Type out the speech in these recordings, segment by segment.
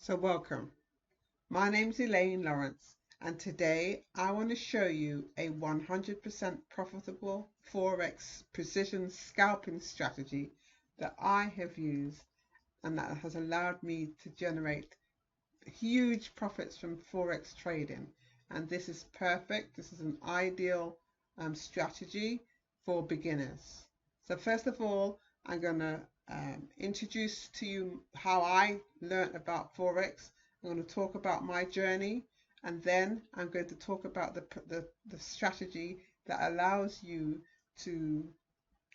So welcome. My name's Elaine Lawrence, and today I want to show you a 100% profitable Forex precision scalping strategy that I have used and that has allowed me to generate huge profits from Forex trading. And this is perfect. This is an ideal strategy for beginners. So first of all, I'm going to introduce to you how I learned about Forex. I'm going to talk about my journey, and then I'm going to talk about the strategy that allows you to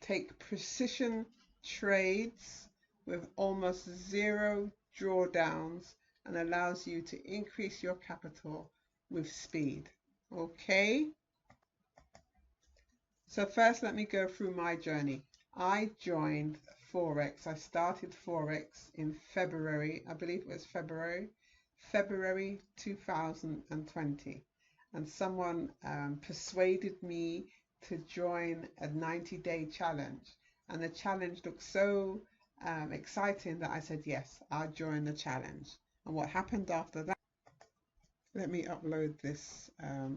take precision trades with almost zero drawdowns and allows you to increase your capital with speed. Okay, so first let me go through my journey. I joined Forex. I started Forex in February, I believe it was February 2020. And someone persuaded me to join a 90-day challenge. And the challenge looked so exciting that I said, yes, I'll join the challenge. And what happened after that? Let me upload this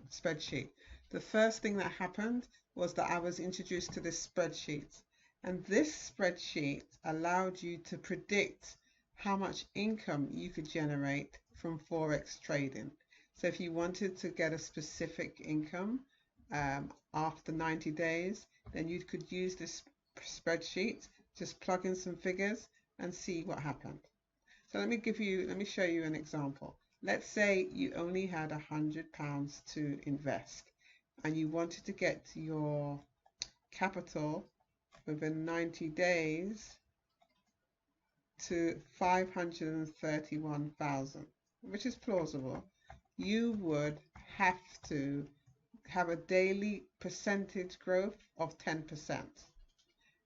spreadsheet. The first thing that happened was that I was introduced to this spreadsheet. And this spreadsheet allowed you to predict how much income you could generate from Forex trading. So if you wanted to get a specific income after 90 days, then you could use this spreadsheet, just plug in some figures and see what happened. So let me show you an example. Let's say you only had £100 to invest and you wanted to get your capital within 90 days to 531,000, which is plausible. You would have to have a daily percentage growth of 10%.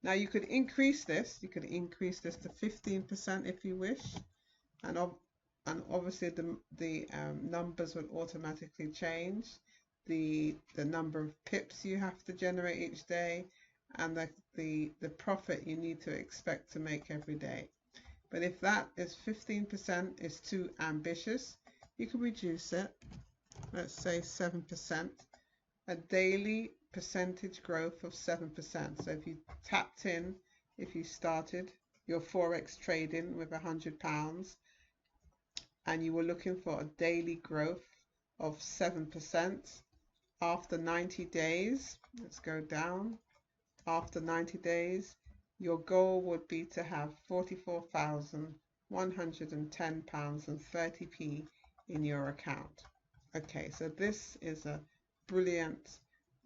Now you could increase this. You could increase this to 15% if you wish, and obviously the numbers would automatically change. The number of pips you have to generate each day, and the profit you need to expect to make every day. But if that is 15% is too ambitious, you can reduce it. Let's say 7%. A daily percentage growth of 7%. So if you tapped in, if you started your Forex trading with £100 and you were looking for a daily growth of 7% after 90 days, let's go down. After 90 days, your goal would be to have £44,110.30 in your account. Okay, so this is a brilliant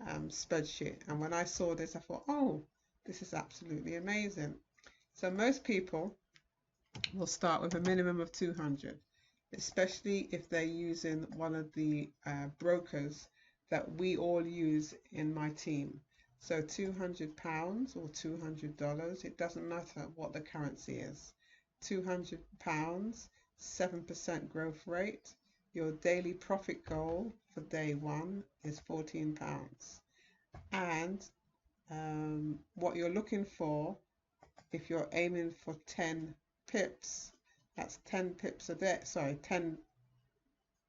spreadsheet, and when I saw this I thought, oh, this is absolutely amazing. So most people will start with a minimum of 200, especially if they're using one of the brokers that we all use in my team. So £200 or $200, it doesn't matter what the currency is. £200, 7% growth rate. Your daily profit goal for day one is £14. And what you're looking for, if you're aiming for 10 pips, that's 10 pips a day. Sorry, 10,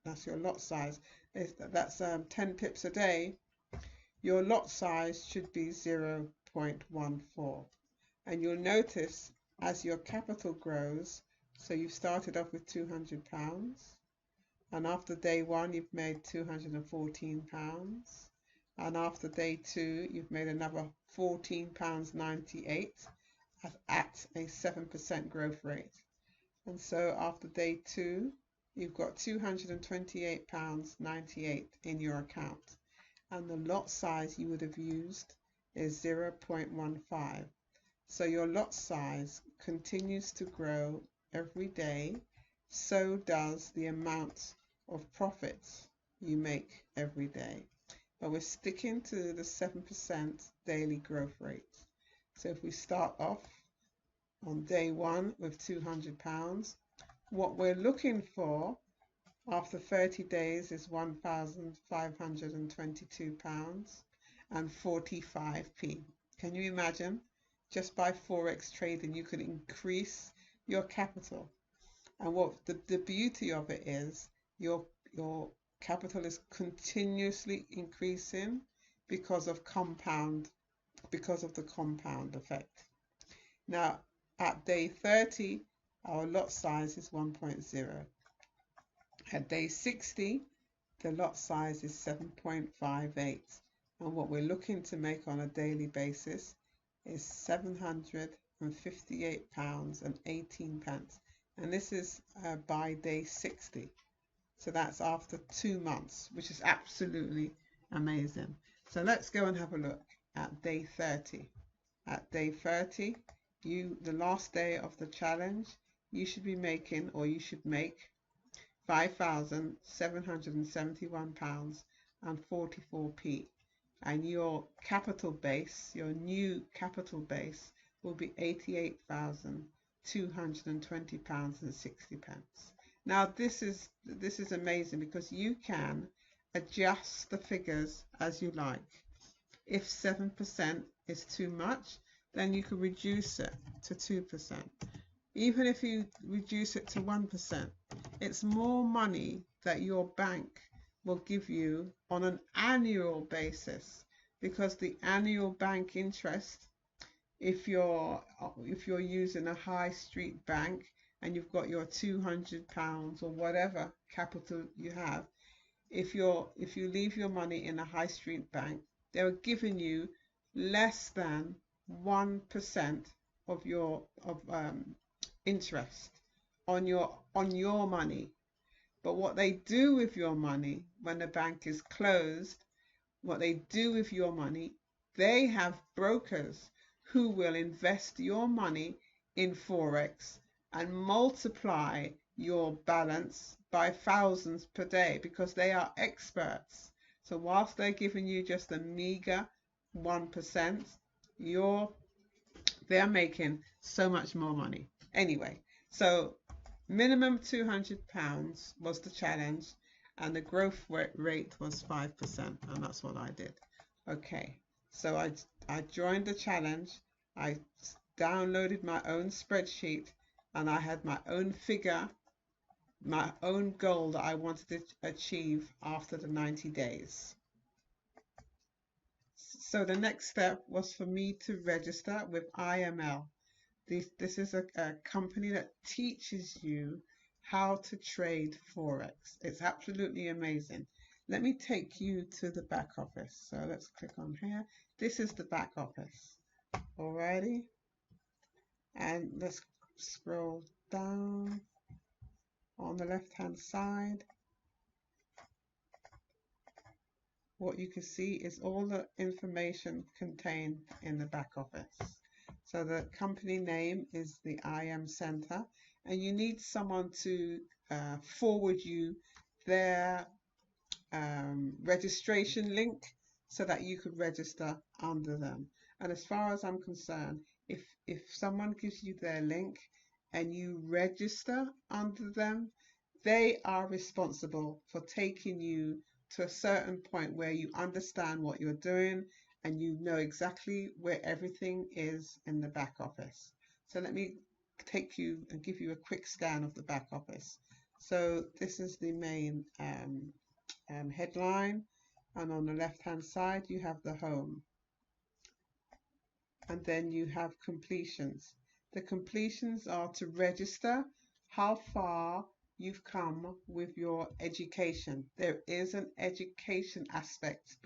that's your lot size. That's 10 pips a day. Your lot size should be 0.14. And you'll notice as your capital grows, so you've started off with £200, and after day one you've made £214, and after day two you've made another £14.98 at a 7% growth rate. And so after day two you've got £228.98 in your account, and the lot size you would have used is 0.15. So your lot size continues to grow every day, so does the amount of profits you make every day. But we're sticking to the 7% daily growth rate. So if we start off on day one with £200, what we're looking for after 30 days is £1,522.45. Can you imagine? Just by Forex trading, you could increase your capital And what the beauty of it is, your capital is continuously increasing because of the compound effect. Now, at day 30, our lot size is 1.0. At day 60, the lot size is 7.58. And what we're looking to make on a daily basis is £758.18. And this is by day 60. So that's after 2 months, which is absolutely amazing. So let's go and have a look at day 30. At day 30, the last day of the challenge, you should be making, or you should make, £5,771.44, and your capital base, your new capital base, will be £88,220.60. Now this is amazing because you can adjust the figures as you like. If 7% is too much, then you can reduce it to 2%. Even if you reduce it to 1%, it's more money that your bank will give you on an annual basis, because the annual bank interest, if you're using a high street bank and you've got your £200 or whatever capital you have, if you leave your money in a high street bank, they're giving you less than 1% of your interest on your money. But what they do with your money when the bank is closed, what they do with your money, they have brokers who will invest your money in Forex and multiply your balance by thousands per day, because they are experts. So whilst they're giving you just a meager 1%, they're making so much more money. Anyway, so minimum £200 was the challenge, and the growth rate was 5%, and that's what I did. Okay, so I joined the challenge. I downloaded my own spreadsheet, and I had my own figure, my own goal that I wanted to achieve after the 90 days. So the next step was for me to register with IML. This is a company that teaches you how to trade Forex. It's absolutely amazing. Let me take you to the back office. So let's click on here. This is the back office. Alrighty. And let's scroll down on the left-hand side. What you can see is all the information contained in the back office. So the company name is the IM Center, and you need someone to forward you their registration link so that you could register under them. And as far as I'm concerned, if someone gives you their link and you register under them, they are responsible for taking you to a certain point where you understand what you're doing and you know exactly where everything is in the back office. So let me take you and give you a quick scan of the back office. So this is the main headline, and on the left hand side you have the home, and then you have completions. The completions are to register how far you've come with your education. There is an education aspect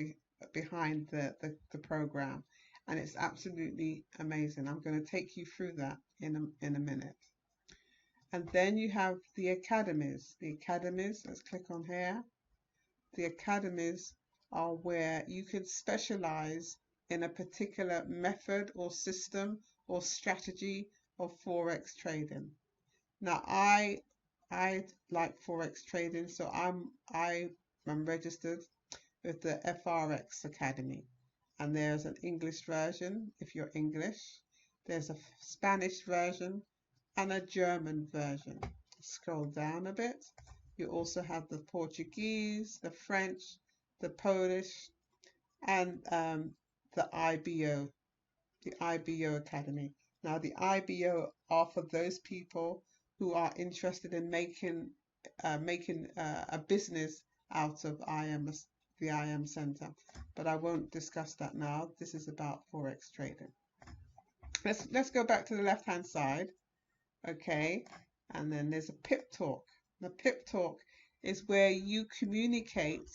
behind the program, and it's absolutely amazing. I'm going to take you through that in a minute. And then you have the academies. The academies, let's click on here. The academies are where you could specialize in a particular method or system or strategy of Forex trading. Now I like Forex trading, so I am registered with the FRX Academy, and there's an English version if you're English, there's a Spanish version and a German version. Scroll down a bit. You also have the Portuguese, the French, the Polish, and the IBO Academy. Now the IBO are for those people who are interested in making a business out of the IM Center. But I won't discuss that now. This is about Forex trading. Let's go back to the left hand side. Okay, and then there's a pip talk. The pip talk is where you communicate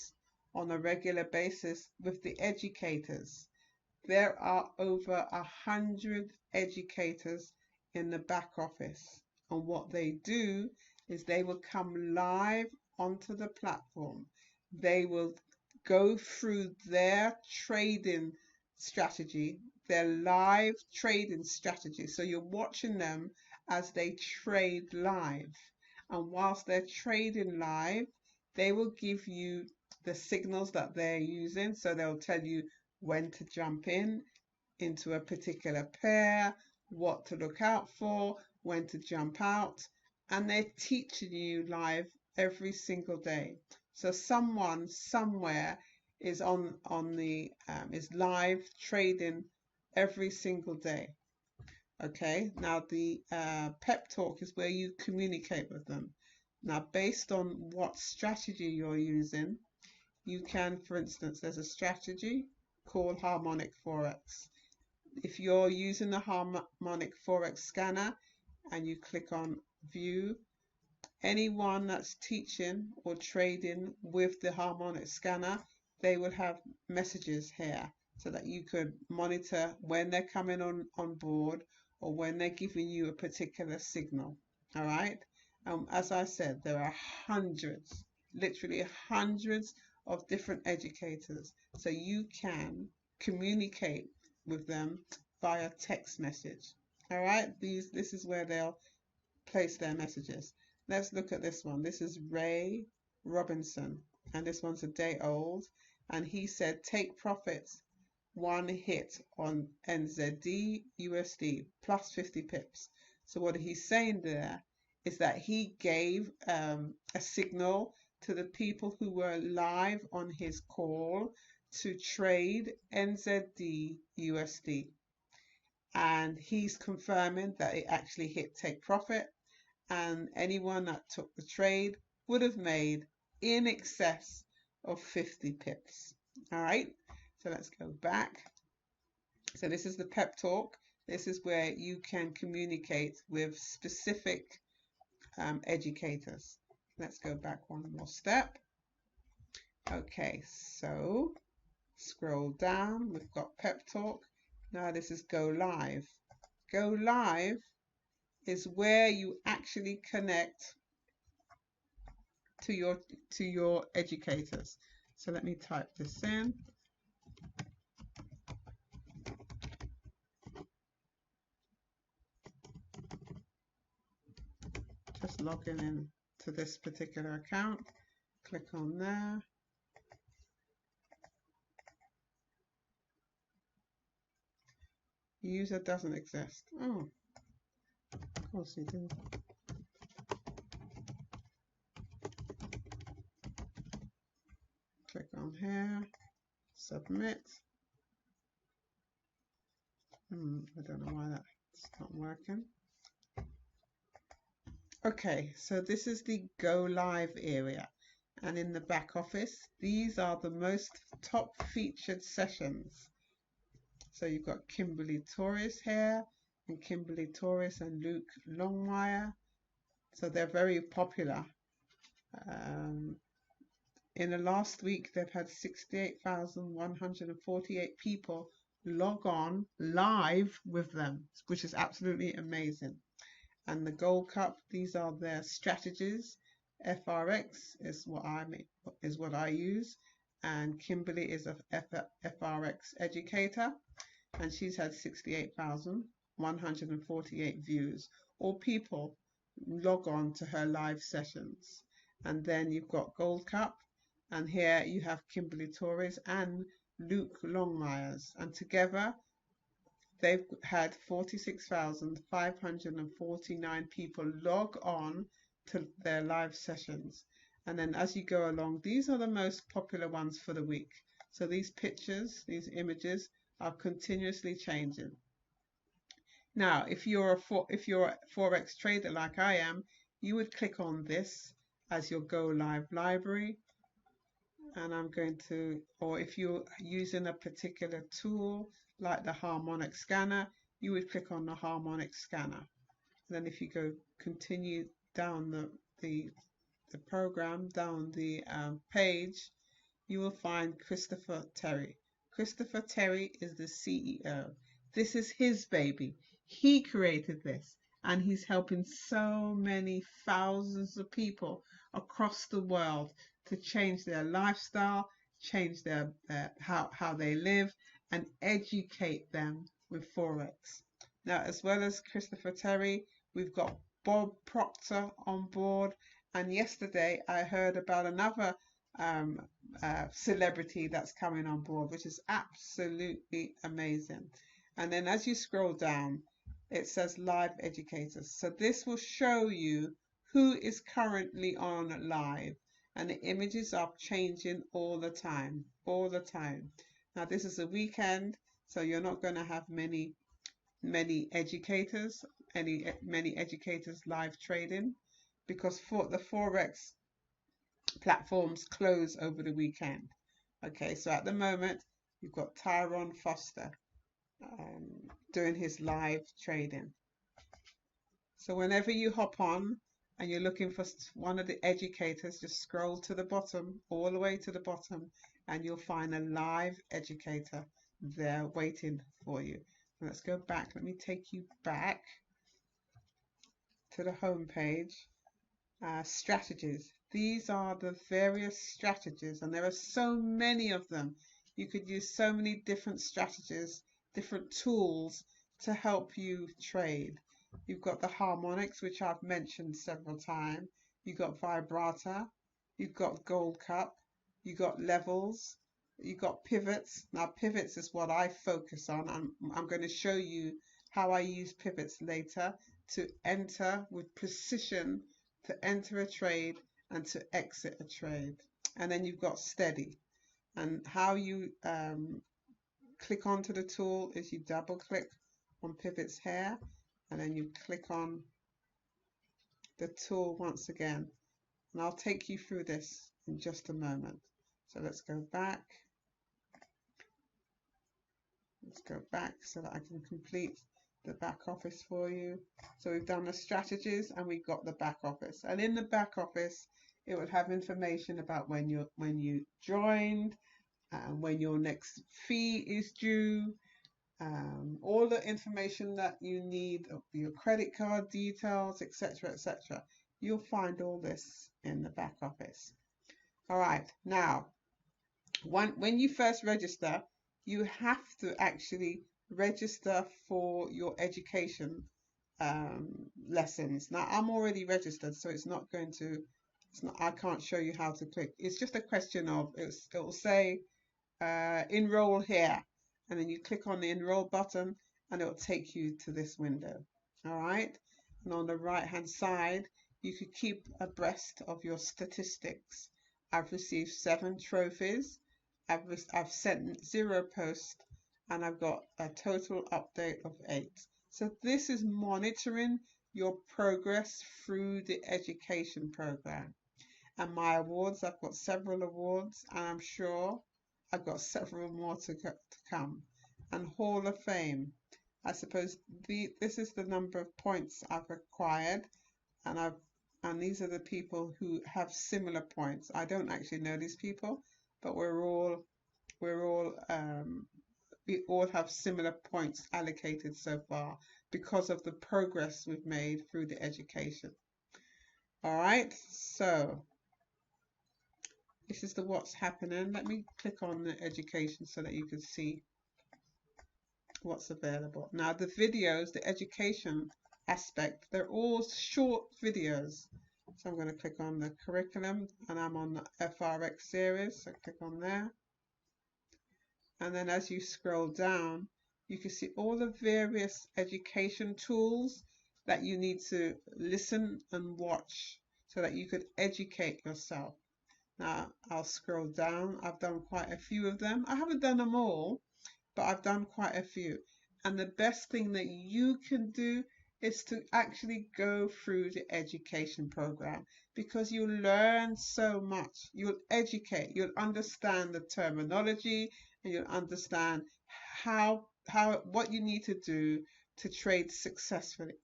on a regular basis with the educators. There are over 100 educators in the back office, and what they do is they will come live onto the platform. They will go through their trading strategy, their live trading strategy. So you're watching them as they trade live. And whilst they're trading live, they will give you the signals that they're using. So they'll tell you when to jump into a particular pair, what to look out for, when to jump out. And they're teaching you live every single day. So someone somewhere is is live trading every single day. Okay, now the pep talk is where you communicate with them. Now, based on what strategy you're using, you can, for instance, there's a strategy called Harmonic Forex. If you're using the Harmonic Forex scanner and you click on View, anyone that's teaching or trading with the Harmonic scanner, they will have messages here so that you could monitor when they're coming on board or when they're giving you a particular signal. All right. As I said, there are hundreds, literally hundreds of different educators. So you can communicate with them via text message. All right. This is where they'll place their messages. Let's look at this one. This is Ray Robinson, and this one's a day old. And he said, take profits, one hit on NZD USD plus 50 pips. So what he's saying there is that he gave a signal to the people who were live on his call to trade NZD USD. And he's confirming that it actually hit take profit, and anyone that took the trade would have made in excess of 50 pips. All right, so let's go back. So this is the pep talk. This is where you can communicate with specific educators. Let's go back one more step. Okay, so scroll down. We've got pep talk. Now this is go live. Go live is where you actually connect to your educators. So let me type this in. Just logging in to this particular account. Click on there. User doesn't exist. Oh, of course you do. Click on here, submit. I don't know why that's not working. Okay, so this is the go live area, and in the back office, these are the most top featured sessions. So you've got Kimberly Torres here, and Kimberly Torres and Luke Longmire. So they're very popular. In the last week, they've had 68,148 people log on live with them, which is absolutely amazing. And the Gold Cup, these are their strategies. FRX is what I use, and Kimberly is a FRX educator, and she's had 68,148 views. All people log on to her live sessions. And then you've got Gold Cup, and here you have Kimberly Torres and Luke Longmires, and together they've had 46,549 people log on to their live sessions. And then as you go along, these are the most popular ones for the week. So these pictures, these images are continuously changing. Now, if you're a Forex trader like I am, you would click on this as your Go Live library. And I'm going to, or if you're using a particular tool like the harmonic scanner, you would click on the harmonic scanner. Then if you go continue down the, the program, down the page, you will find Christopher Terry. Christopher Terry is the CEO. This is his baby. He created this, and he's helping so many thousands of people across the world to change their lifestyle, change how they live, and educate them with Forex. Now, as well as Christopher Terry, we've got Bob Proctor on board. And yesterday I heard about another um, celebrity that's coming on board, which is absolutely amazing. And then as you scroll down, it says live educators. So this will show you who is currently on live. And the images are changing all the time, all the time. Now this is a weekend, so you're not going to have many educators, many educators live trading, because for the Forex platforms close over the weekend. Okay, so at the moment you've got Tyrone Foster um, doing his live trading. So whenever you hop on and you're looking for one of the educators, just scroll to the bottom, all the way to the bottom, and you'll find a live educator there waiting for you. Let's go back. Let me take you back to the home page. Strategies. These are the various strategies, and there are so many of them. You could use so many different strategies, different tools to help you trade. You've got the harmonics, which I've mentioned several times. You've got vibrata. You've got gold cup. You've got levels. You've got pivots. Now, pivots is what I focus on. I'm going to show you how I use pivots later to enter with precision, to enter a trade and to exit a trade. And then you've got steady. And how you click onto the tool is you double click on pivots here, and then you click on the tool once again. And I'll take you through this in just a moment. So let's go back. Let's go back so that I can complete the back office for you. So we've done the strategies and we've got the back office. And in the back office, it will have information about when you joined, and when your next fee is due, all the information that you need, your credit card details, etc., etc. You'll find all this in the back office. All right, now, when you first register, you have to actually register for your education lessons. Now, I'm already registered, so it's not, I can't show you how to click. It's just a question of, it'll say enroll here, and then you click on the enroll button and it will take you to this window. All right, and on the right hand side you could keep abreast of your statistics. I've received 7 trophies. I've sent 0 posts, and I've got a total update of 8. So this is monitoring your progress through the education program. And my awards, I've got several awards, and I'm sure I've got several more to come. And Hall of Fame, I suppose this is the number of points I've acquired, and these are the people who have similar points. I don't actually know these people, but we all have similar points allocated so far because of the progress we've made through the education. All right, so this is the what's happening. Let me click on the education so that you can see what's available. Now the videos, the education aspect, they're all short videos. So I'm going to click on the curriculum, and I'm on the FRX series, so click on there. And then as you scroll down, you can see all the various education tools that you need to listen and watch so that you could educate yourself. Now I'll scroll down. I've done quite a few of them. I haven't done them all, but I've done quite a few. And the best thing that you can do is to actually go through the education program, because you learn so much. You'll educate, you'll understand the terminology, and you'll understand what you need to do to trade successfully.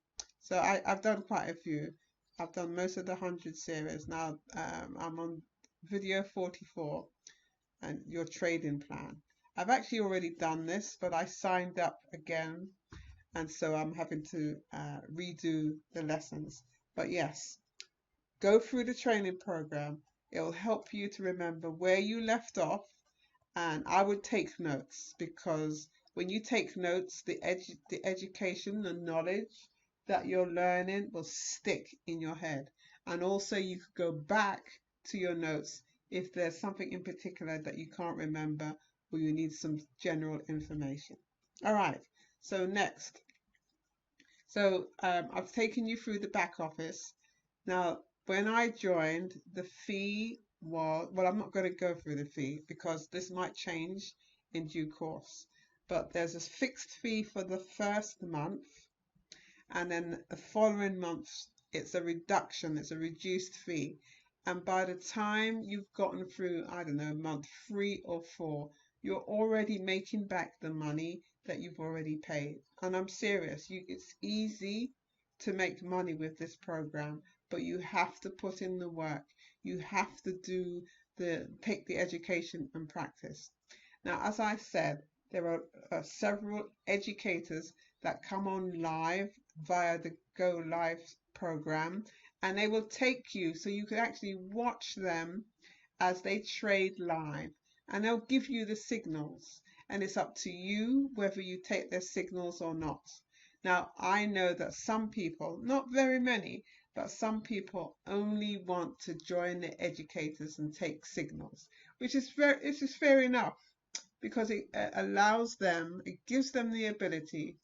So I've done quite a few. I've done most of the 100 series. Now I'm on video 44 and your trading plan. I've actually already done this, but I signed up again, and so I'm having to redo the lessons. But yes, go through the training program. It will help you to remember where you left off, and I would take notes, because when you take notes, the education, the knowledge that you're learning will stick in your head. And also you could go back to your notes if there's something in particular that you can't remember, or you need some general information. All right, so next. So I've taken you through the back office. Now, when I joined, the fee was, well, I'm not going to go through the fee because this might change in due course. But there's a fixed fee for the first month, and then the following months, it's a reduction, it's a reduced fee. And by the time you've gotten through, I don't know, month 3 or 4, you're already making back the money that you've already paid. And I'm serious, it's easy to make money with this program, but you have to put in the work. You have to take the education and practice. Now, as I said, there are several educators that come on live via the Go Live program, and they will take you so you can actually watch them as they trade live, and they'll give you the signals, and it's up to you whether you take their signals or not. Now, I know that some people, not very many, but some people only want to join the educators and take signals, which is fair enough, because it allows them, it gives them the ability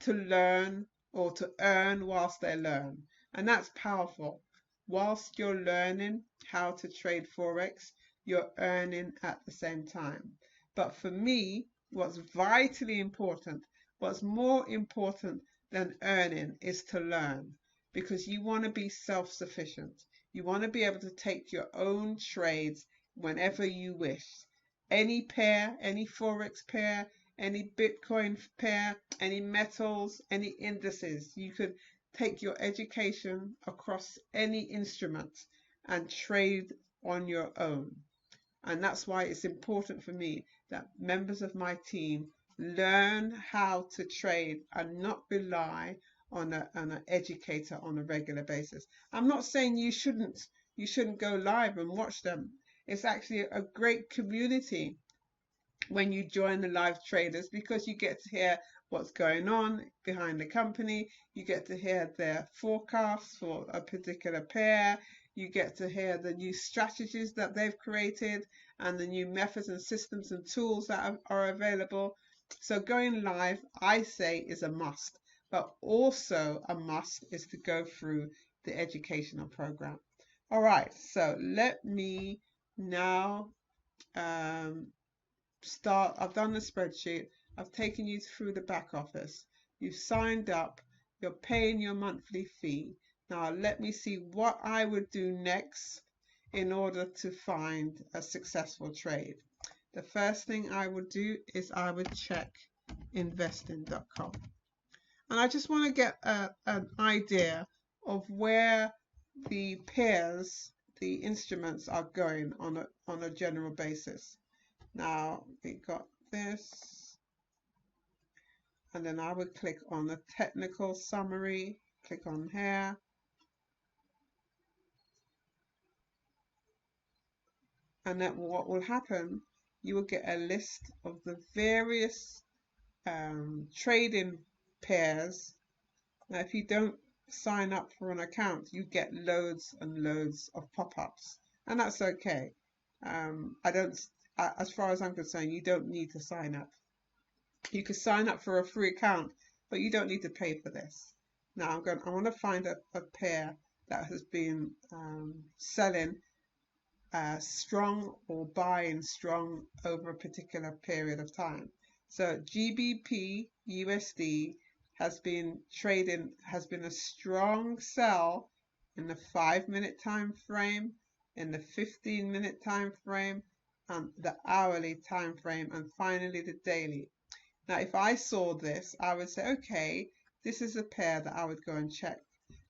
to learn or to earn whilst they learn. And that's powerful. Whilst you're learning how to trade Forex, you're earning at the same time. But for me, what's vitally important, what's more important than earning, is to learn, because you want to be self-sufficient. You want to be able to take your own trades whenever you wish. Any pair, any Forex pair, any Bitcoin pair, any metals, any indices. You could take your education across any instrument and trade on your own. And that's why it's important for me that members of my team learn how to trade and not rely on an educator on a regular basis. I'm not saying you shouldn't go live and watch them. It's actually a great community when you join the live traders, because you get to hear what's going on behind the company. You get to hear their forecasts for a particular pair. You get to hear the new strategies that they've created and the new methods and systems and tools that are available. So going live, I say, is a must, but also a must is to go through the educational program. All right, so let me now start. I've done the spreadsheet. I've taken you through the back office. You've signed up. You're paying your monthly fee. Now let me see what I would do next in order to find a successful trade. The first thing I would do is I would check investing.com. And I just want to get an idea of where the pairs, the instruments are going on a general basis. Now we got this, and then I would click on the technical summary, click on here, and then what will happen, you will get a list of the various trading pairs. Now if you don't sign up for an account, you get loads and loads of pop-ups, and that's okay. As far as I'm concerned, you don't need to sign up. You can sign up for a free account, but you don't need to pay for this. Now I want to find a pair that has been selling strong or buying strong over a particular period of time. So GBP USD has been a strong sell in the 5-minute time frame, in the 15-minute time frame, and the hourly time frame, and finally the daily. Now, if I saw this, I would say, okay, this is a pair that I would go and check.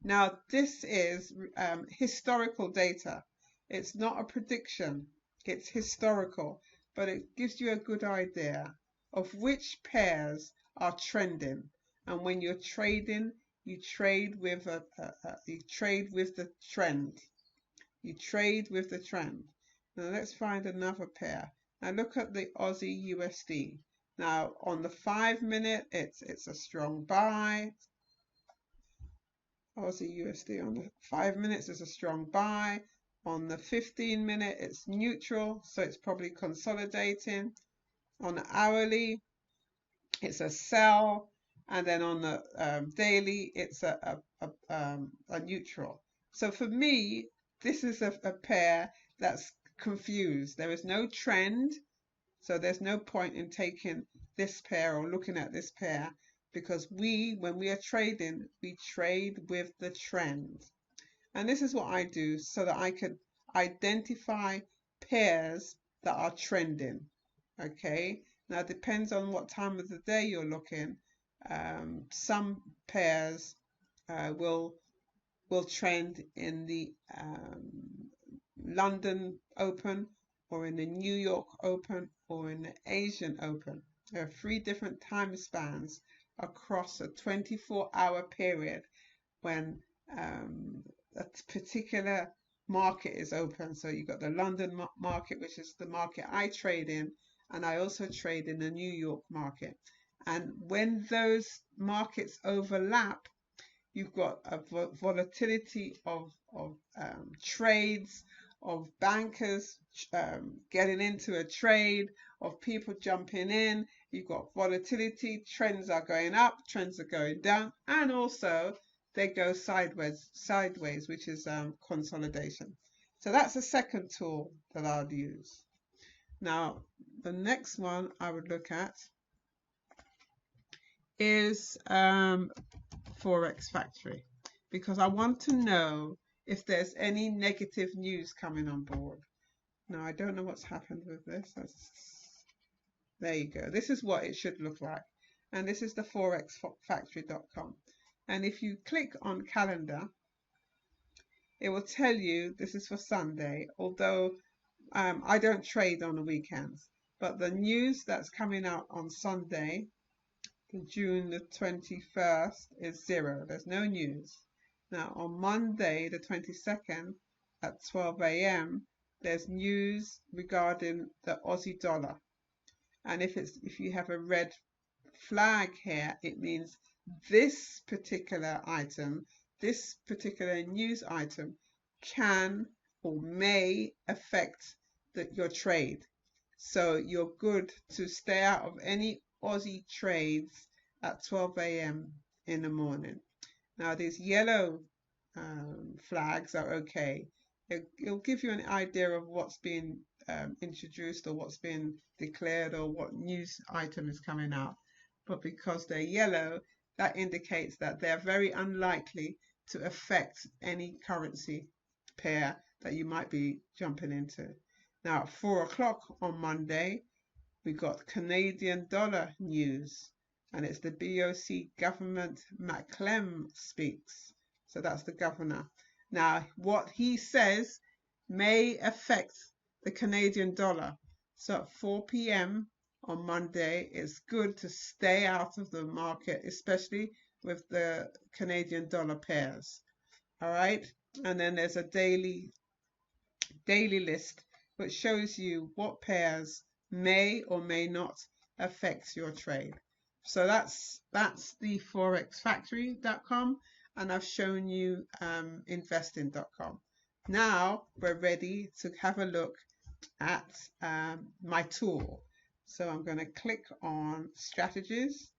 Now, this is historical data. It's not a prediction. It's historical, but it gives you a good idea of which pairs are trending. And when you're trading, you trade with the trend. You trade with the trend. Now let's find another pair. Now look at the Aussie USD. Now on the 5-minute, it's a strong buy. Aussie USD on the 5 minutes is a strong buy. On the 15-minute, it's neutral, so it's probably consolidating. On the hourly, it's a sell, and then on the daily, it's a neutral. So for me, this is a pair that's confused. There is no trend, so there's no point in taking this pair or looking at this pair, because when we are trading, we trade with the trend. And this is what I do so that I can identify pairs that are trending. Okay, now it depends on what time of the day you're looking. Some pairs will trend in the London Open, or in the New York Open, or in the Asian Open. There are 3 different time spans across a 24-hour period when a particular market is open. So you've got the London market, which is the market I trade in, and I also trade in the New York market. And when those markets overlap, you've got a volatility of trades, of bankers getting into a trade, of people jumping in. You've got volatility, trends are going up, trends are going down, and also they go sideways, which is consolidation. So that's the second tool that I'll use. Now, the next one I would look at is Forex Factory, because I want to know if there's any negative news coming on board. Now, I don't know what's happened with this. There you go. This is what it should look like. And this is the forexfactory.com. And if you click on calendar, it will tell you this is for Sunday, although I don't trade on the weekends. But the news that's coming out on Sunday, June the 21st, is 0. There's no news. Now, on Monday, the 22nd, at 12 a.m., there's news regarding the Aussie dollar. And if you have a red flag here, it means this particular item, this particular news item can or may affect your trade. So you're good to stay out of any Aussie trades at 12 a.m. in the morning. Now, these yellow flags are okay. It'll give you an idea of what's been introduced, or what's been declared, or what news item is coming out. But because they're yellow, that indicates that they're very unlikely to affect any currency pair that you might be jumping into. Now, at 4 o'clock on Monday, we got Canadian dollar news, and it's the BOC government. Macklem speaks. So that's the governor. Now, what he says may affect the Canadian dollar. So at 4 p.m. on Monday, it's good to stay out of the market, especially with the Canadian dollar pairs. All right. And then there's a daily list which shows you what pairs may or may not affect your trade. So that's the forexfactory.com, and I've shown you investing.com. Now we're ready to have a look at my tool. So I'm going to click on strategies,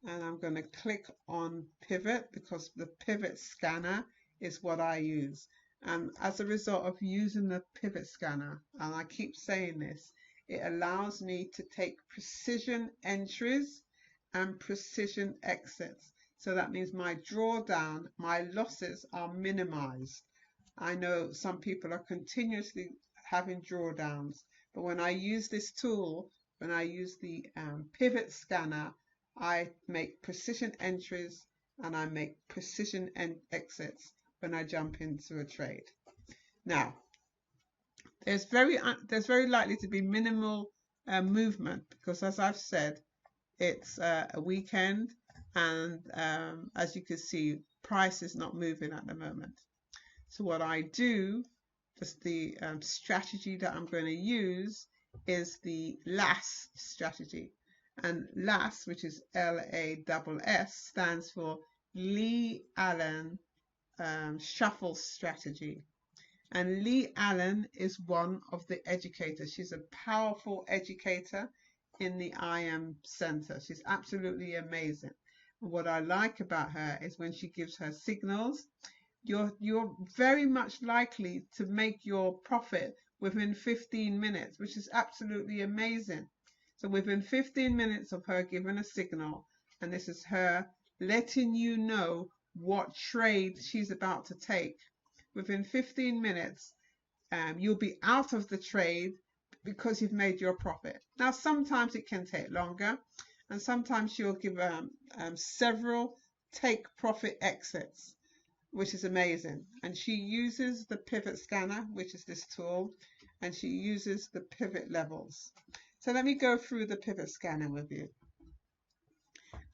and I'm going to click on pivot, because the pivot scanner is what I use. And as a result of using the pivot scanner, and I keep saying this, it allows me to take precision entries and precision exits. So that means my drawdown, my losses are minimized. I know some people are continuously having drawdowns, but when I use this tool, when I use the pivot scanner, I make precision entries and I make precision exits when I jump into a trade. Now, there's very likely to be minimal movement because, as I've said, it's a weekend, and as you can see, price is not moving at the moment. So what I do, just the strategy that I'm going to use is the LASS strategy. And LASS, which is LASS, stands for Lee Allen Shuffle Strategy. And Lee Allen is one of the educators. She's a powerful educator in the IM Center. She's absolutely amazing. And what I like about her is when she gives her signals, you're very much likely to make your profit within 15 minutes, which is absolutely amazing. So within 15 minutes of her giving a signal, and this is her letting you know what trade she's about to take, within 15 minutes, you'll be out of the trade because you've made your profit. Now, sometimes it can take longer, and sometimes she'll give several take profit exits, which is amazing. And she uses the pivot scanner, which is this tool, and she uses the pivot levels. So let me go through the pivot scanner with you.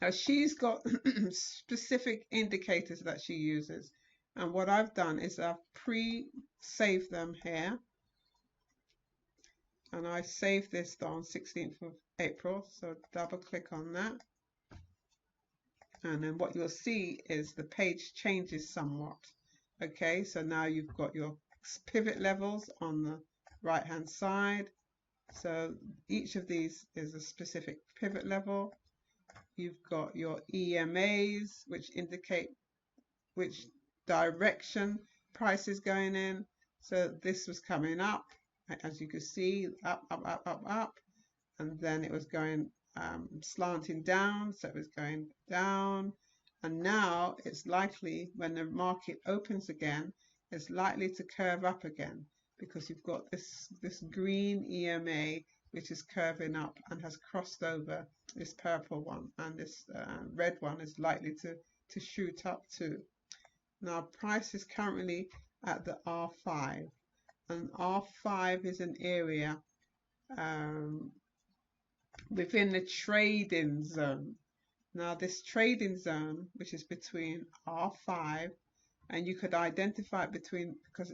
Now, she's got specific indicators that she uses. And what I've done is I've pre-saved them here. And I saved this on 16th of April. So double click on that. And then what you'll see is the page changes somewhat. Okay, so now you've got your pivot levels on the right hand side. So each of these is a specific pivot level. You've got your EMAs, which indicate which direction price is going in. So this was coming up, as you can see, up, up, up, up, up, and then it was going slanting down, so it was going down, and now it's likely when the market opens again, it's likely to curve up again because you've got this green EMA which is curving up and has crossed over this purple one, and this red one is likely to shoot up too. Now, price is currently at the R5, and R5 is an area within the trading zone. Now, this trading zone, which is between R5, and you could identify it between because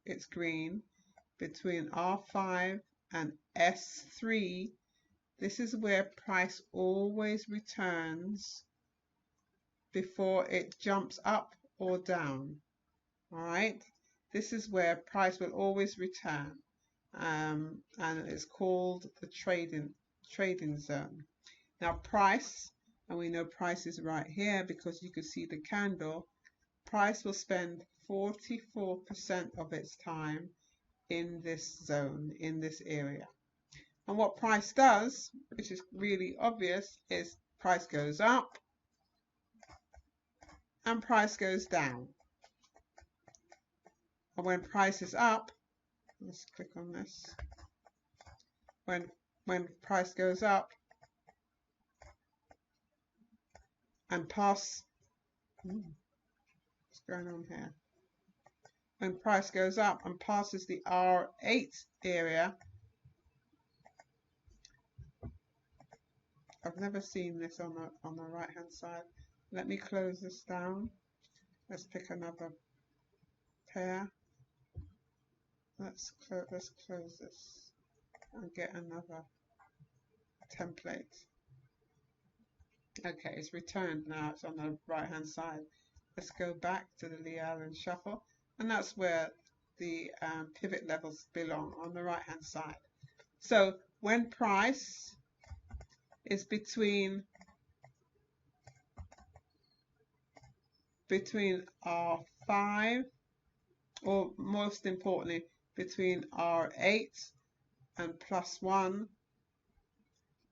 it's green, between R5 and S3. This is where price always returns before it jumps up or down. All right, this is where price will always return, and it's called the trading zone. Now price, and we know price is right here because you can see the candle, price will spend 44% of its time in this zone, in this area. And what price does, which is really obvious, is price goes up and price goes down. And when price is up, let's click on this. When price goes up and what's going on here? When price goes up and passes the R8 area, I've never seen this on the right hand side. Let me close this down. Let's pick another pair. Let's close this and get another template. Okay, it's returned now. It's on the right hand side. Let's go back to the Lee Allen Shuffle, and that's where the pivot levels belong, on the right hand side. So when price is between R5, or most importantly between R8 and +1,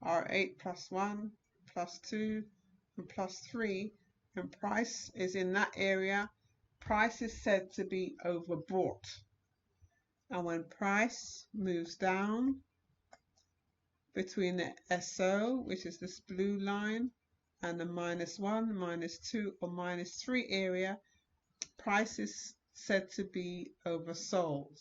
R8 +1, +2, and +3, and price is in that area, price is said to be overbought. And when price moves down between the SO, which is this blue line, and the -1, -2, or -3 area, price is said to be oversold.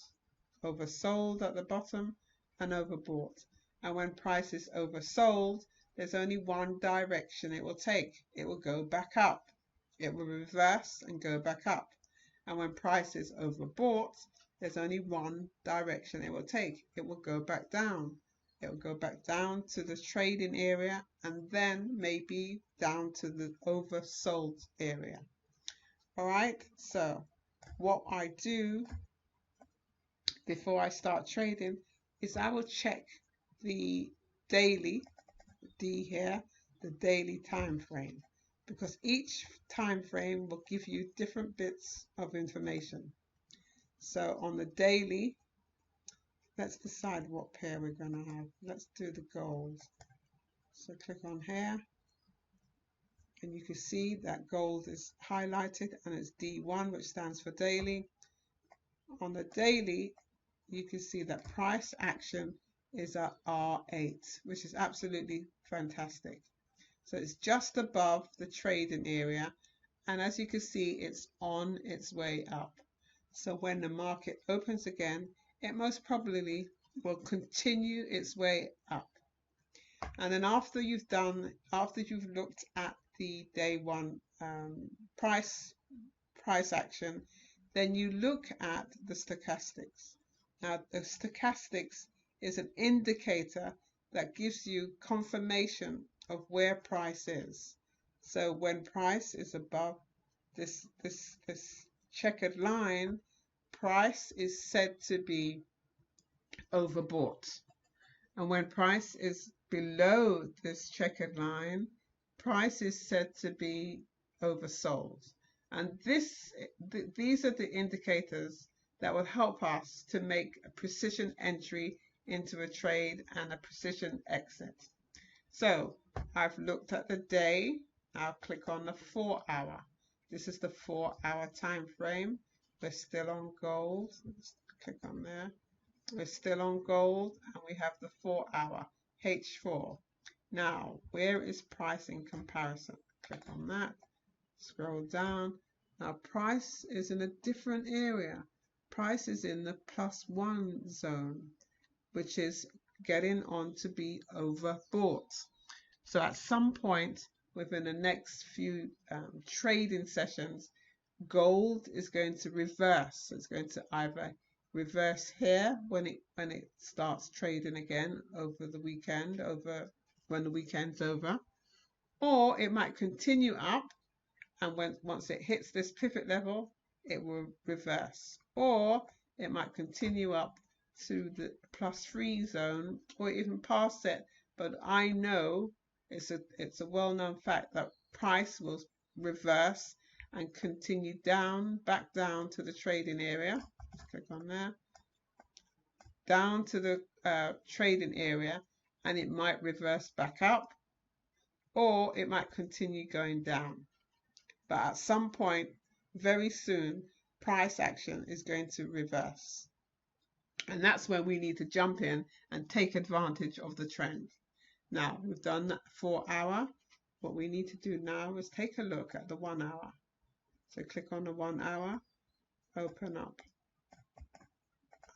Oversold at the bottom and overbought. And when price is oversold, there's only one direction it will take. It will go back up. It will reverse and go back up. And when price is overbought, there's only one direction it will take. It will go back down. It will go back down to the trading area and then maybe down to the oversold area. All right, so what I do before I start trading is I will check the daily, D here, the daily time frame, because each time frame will give you different bits of information. So on the daily, let's decide what pair we're going to have. Let's do the gold. So click on here, and you can see that gold is highlighted and it's D1, which stands for daily. On the daily, you can see that price action is at R8, which is absolutely fantastic. So it's just above the trading area, and as you can see, it's on its way up. So when the market opens again, it most probably will continue its way up. And then after you've looked at the day one price action, then you look at the stochastics. Now, the stochastics is an indicator that gives you confirmation of where price is. So when price is above this checkered line, price is said to be overbought. And when price is below this checkered line, price is said to be oversold. And these are the indicators that will help us to make a precision entry into a trade and a precision exit. So I've looked at the day. I'll click on the 4 hour. This is the 4 hour time frame. We're still on gold. Let's click on there. We're still on gold, and we have the 4 hour H4. Now, where is price in comparison? Click on that. Scroll down. Now, price is in a different area. Price is in the +1 zone, which is getting on to be overbought. So at some point within the next few trading sessions, gold is going to reverse. It's going to either reverse here when it starts trading again over the weekend, when the weekend's over, or it might continue up, and once it hits this pivot level, it will reverse, or it might continue up to the +3 zone or even past it. But I know it's a well-known fact that price will reverse and continue back down to the trading area. Let's click on there, down to the trading area, and it might reverse back up, or it might continue going down. But at some point, very soon, price action is going to reverse. And that's where we need to jump in and take advantage of the trend. Now, we've done that 4 hour. What we need to do now is take a look at the 1 hour. So click on the 1 hour, open up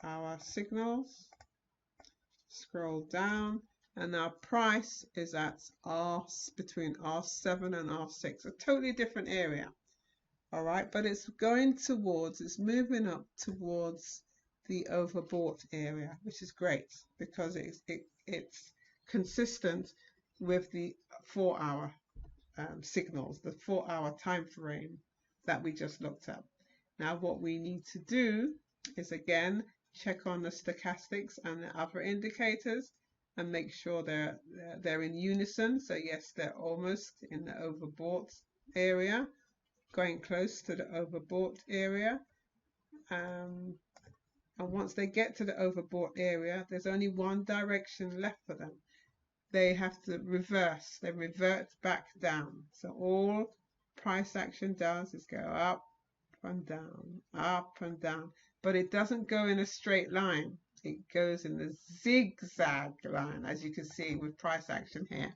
our signals, scroll down, and our price is at between R7 and R6, a totally different area. All right, but it's moving up towards the overbought area, which is great because it's consistent with the 4 hour signals, the 4 hour time frame that we just looked at. Now what we need to do is again check on the stochastics and the other indicators and make sure they're in unison. So yes, they're almost in the overbought area, going close to the overbought area. And once they get to the overbought area, there's only one direction left for them. they have to reverse. They revert back down. So all price action does is go up and down, up and down. But it doesn't go in a straight line. It goes in a zigzag line, as you can see with price action here.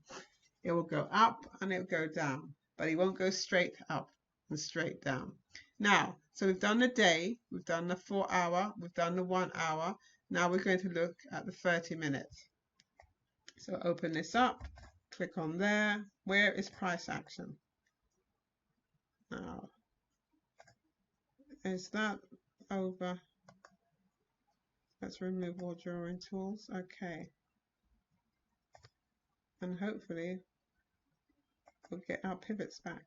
It will go up and it will go down, but it won't go straight up and straight down. Now, so we've done the day, we've done the 4 hour, we've done the 1 hour. Now we're going to look at the 30 minutes. So open this up, click on there. Where is price action? Now, is that over? Let's remove all drawing tools. Okay. And hopefully we'll get our pivots back.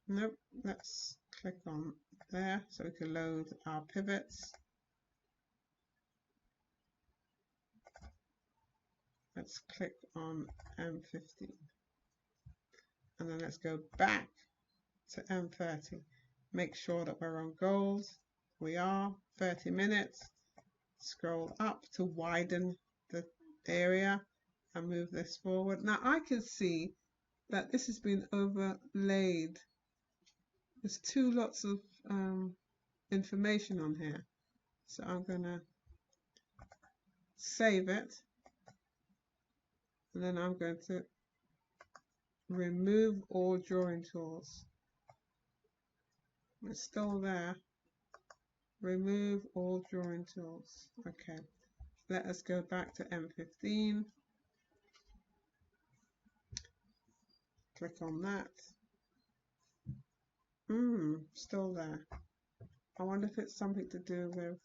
Nope, let's click on there so we can load our pivots. Let's click on M15. And then let's go back to M30. Make sure that we're on goals. We are 30 minutes. Scroll up to widen the area and move this forward. Now I can see that this has been overlaid. There's two lots of information on here. So I'm going to save it. And then I'm going to remove all drawing tools. It's still there. Remove all drawing tools. Okay. Let us go back to M15. Click on that. Still there. I wonder if it's something to do with,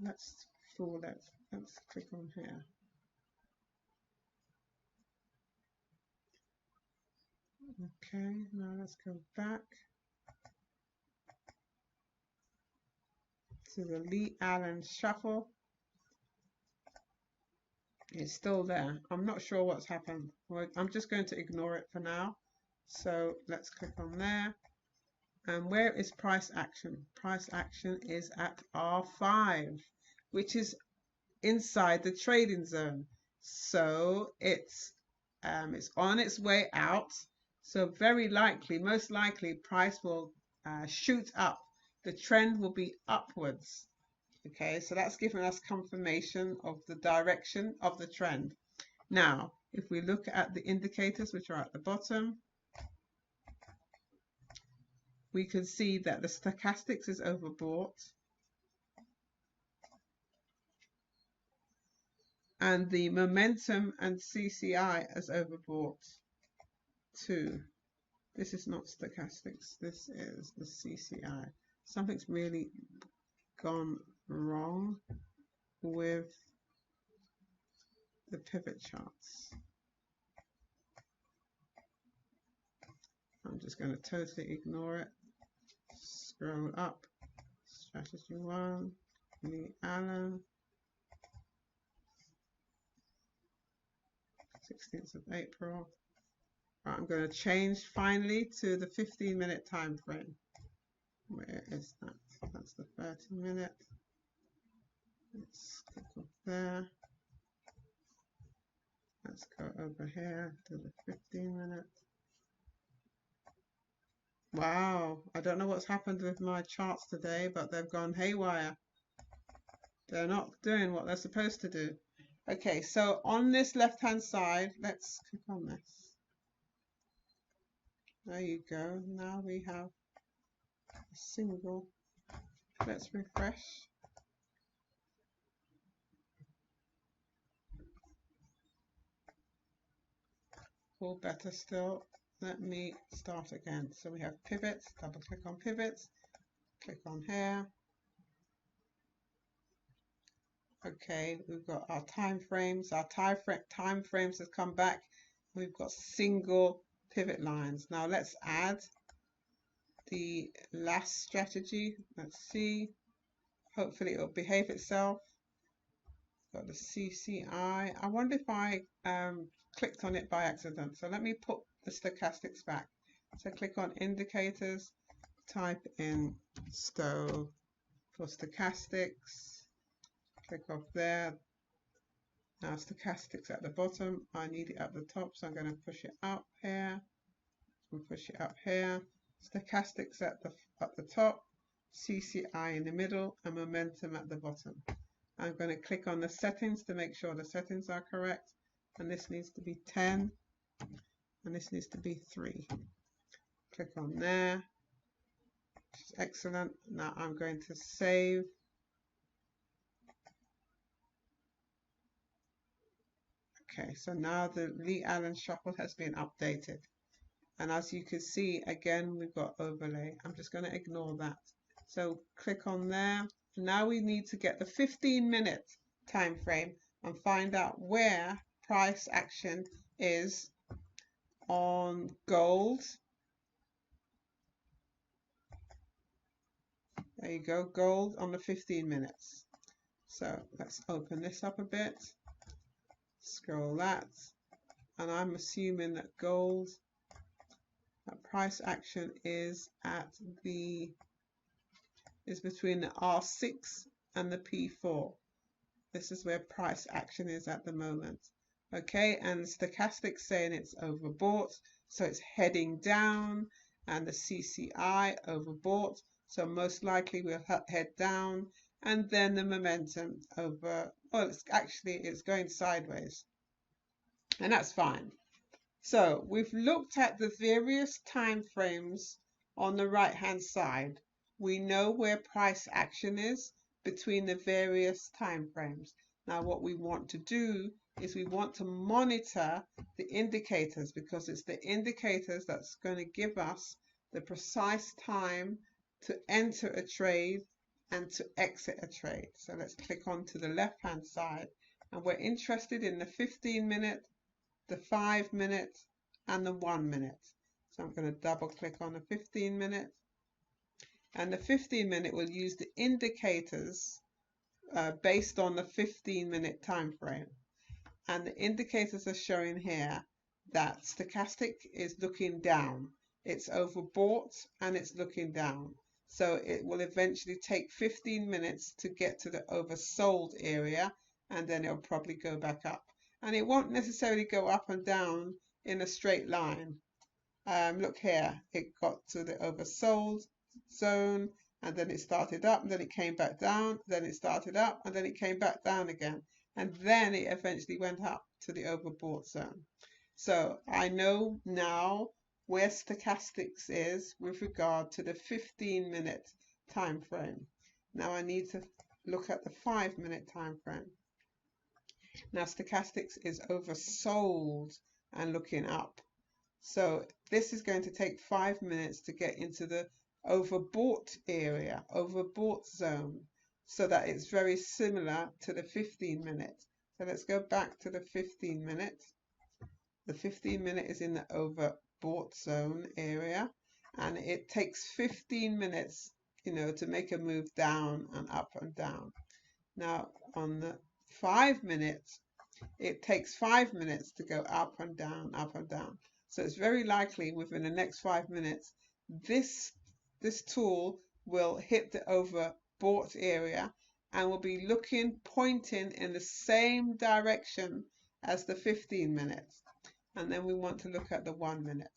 let's fool it. Let's click on here. Okay, now let's go back to the Lee Allen shuffle. It's still there. I'm not sure what's happened. I'm just going to ignore it for now. So let's click on there. And where is price action? Price action is at R5, which is inside the trading zone. So it's on its way out. So very likely, most likely, price will shoot up. The trend will be upwards. Okay, so that's giving us confirmation of the direction of the trend. Now, if we look at the indicators, which are at the bottom, we can see that the stochastics is overbought. And the momentum and CCI is overbought too. This is not stochastics, this is the CCI. Something's really gone wrong with the pivot charts. I'm just going to totally ignore it. Scroll up. Strategy 1, Lee Allen, 16th of April. Right, I'm going to change finally to the 15-minute time frame. Where is that? That's the 30-minute. Let's click up there. Let's go over here to the 15-minute. Wow, I don't know what's happened with my charts today, but they've gone haywire. They're not doing what they're supposed to do. Okay, so on this left-hand side, let's click on this. There you go. Now we have a single. Let's refresh. Or better still, let me start again. So we have pivots, double click on pivots, click on here. Okay, we've got our time frames. Our time frames have come back. We've got single pivot lines. Now let's add the last strategy. Let's see. Hopefully it will behave itself. Got the CCI. I wonder if I clicked on it by accident. So let me put the stochastics back. So click on indicators, type in STO for stochastics, Click off there. Now stochastics at the bottom. I need it at the top, so I'm going to push it up here and push it up here. Stochastics at the top, CCI in the middle, and momentum at the bottom. I'm going to click on the settings to make sure the settings are correct. And this needs to be 10, and this needs to be 3. Click on there. Excellent. Now I'm going to save. Okay, so now the Lee Allen shuffle has been updated. And as you can see, again, we've got overlay. I'm just going to ignore that. So click on there. Now we need to get the 15-minute time frame and find out where price action is on gold. There you go, gold on the 15 minutes. So let's open this up a bit. Scroll that, and I'm assuming that gold, that price action is between the R6 and the P4. This is where price action is at the moment. Okay, and stochastics saying it's overbought, so it's heading down, and the CCI overbought, so most likely we'll head down, and then the momentum over, well, it's going sideways, and that's fine. So we've looked at the various time frames on the right hand side. We know where price action is between the various time frames. Now what we want to do is we want to monitor the indicators, because it's the indicators that's going to give us the precise time to enter a trade and to exit a trade. So let's click on to the left hand side, and we're interested in the 15-minute, the 5-minute, and the 1-minute. So I'm going to double click on the 15-minute, and the 15-minute will use the indicators based on the 15-minute time frame. And the indicators are showing here that stochastic is looking down. It's overbought and it's looking down. So it will eventually take 15 minutes to get to the oversold area, and then it'll probably go back up. And it won't necessarily go up and down in a straight line. Look here, it got to the oversold zone, and then it started up, and then it came back down, then it started up, and then it came back down again. And then it eventually went up to the overbought zone. So I know now where stochastics is with regard to the 15-minute time frame. Now I need to look at the 5-minute time frame. Now stochastics is oversold and looking up. So this is going to take 5 minutes to get into the overbought area, overbought zone, so that it's very similar to the 15-minute. So let's go back to the 15-minute. The 15-minute is in the overbought zone area, and it takes 15 minutes, to make a move down and up and down. Now on the 5-minute, it takes 5 minutes to go up and down, up and down. So it's very likely within the next 5 minutes, this tool will hit the overbought area and will be pointing in the same direction as the 15 minutes. And then we want to look at the 1 minute.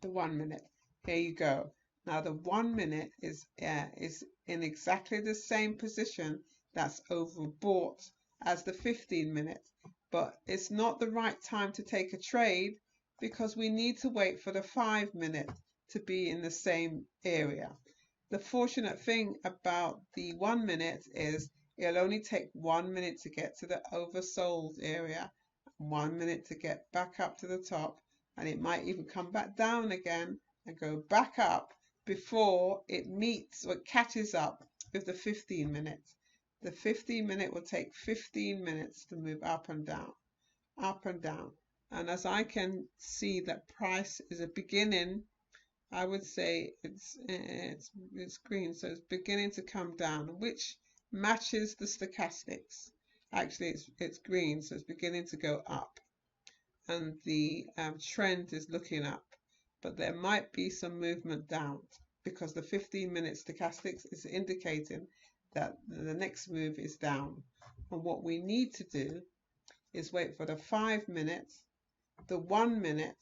The 1 minute. Here you go. Now the 1 minute is in exactly the same position that's overbought as the 15 minute. But it's not the right time to take a trade, because we need to wait for the 5 minute to be in the same area. The fortunate thing about the 1 minute is it'll only take 1 minute to get to the oversold area, 1 minute to get back up to the top, and it might even come back down again and go back up before it meets or catches up with the 15 minutes. The 15 minute will take 15 minutes to move up and down, up and down. And as I can see that price is beginning, I would say it's green, so it's beginning to come down, which matches the stochastics. Actually, it's green, so it's beginning to go up, and the trend is looking up, but there might be some movement down, because the 15-minute stochastics is indicating that the next move is down. And what we need to do is wait for the 5 minutes, the 1 minute,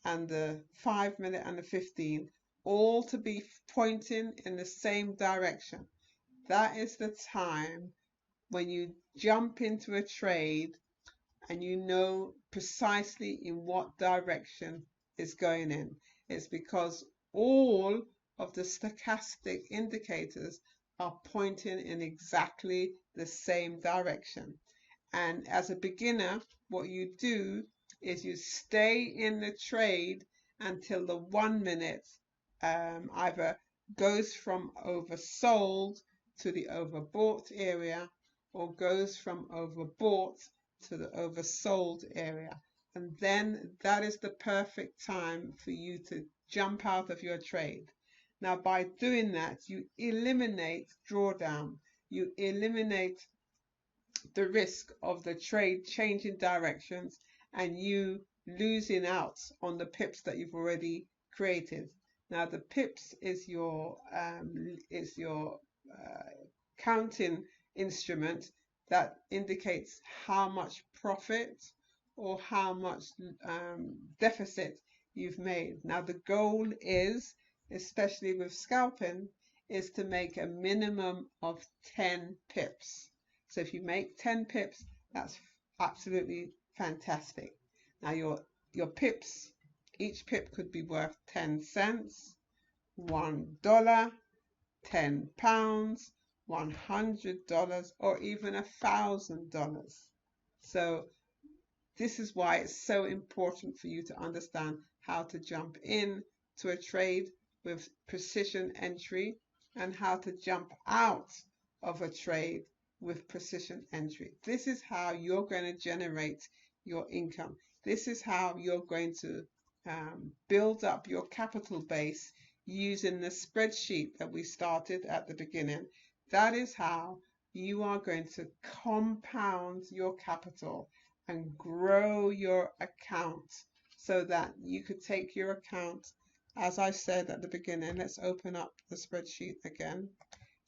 and the 5 minute and the 15 all to be pointing in the same direction. That is the time when you jump into a trade and you know precisely in what direction it's going in. It's because all of the stochastic indicators are pointing in exactly the same direction. And as a beginner, what you do is you stay in the trade until the 1 minute either goes from oversold to the overbought area or goes from overbought to the oversold area. And then that is the perfect time for you to jump out of your trade. Now, by doing that, you eliminate drawdown, you eliminate the risk of the trade changing directions and you losing out on the pips that you've already created. Now, the pips is your counting instrument that indicates how much profit or how much deficit you've made. Now, the goal is, especially with scalping, is to make a minimum of 10 pips. So if you make 10 pips, that's absolutely fantastic. Now your pips, each pip could be worth 10 cents, $1, 10 pounds, $100, or even $1,000. So this is why it's so important for you to understand how to jump in to a trade with precision entry and how to jump out of a trade with precision entry. This is how you're going to generate your income. This is how you're going to build up your capital base using the spreadsheet that we started at the beginning. That is how you are going to compound your capital and grow your account so that you could take your account, as I said at the beginning, let's open up the spreadsheet again,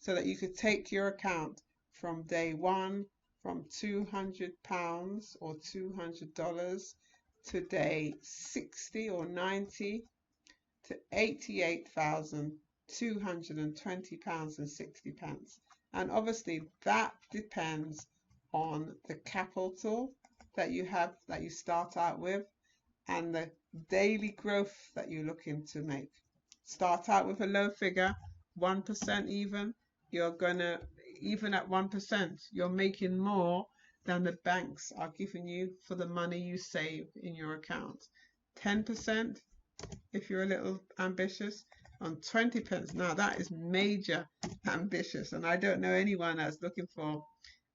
so that you could take your account from day one from £200 or $200 to day 60 or 90 to £88,220 and 60 pence. And obviously that depends on the capital that you have, that you start out with, and the daily growth that you're looking to make. Start out with a low figure, 1% even. You're gonna, even at 1%, you're making more than the banks are giving you for the money you save in your account. 10%, if you're a little ambitious, on 20 pence. Now that is major ambitious, and I don't know anyone that's looking for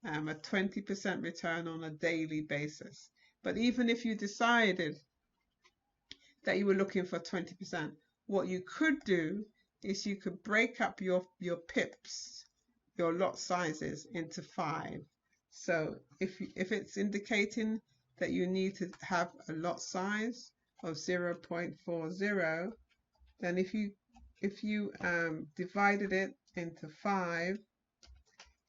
a 20% return on a daily basis. But even if you decided that you were looking for 20%, what you could do is you could break up your pips, your lot sizes, into 5. So if it's indicating that you need to have a lot size of 0.40, then if you divided it into 5,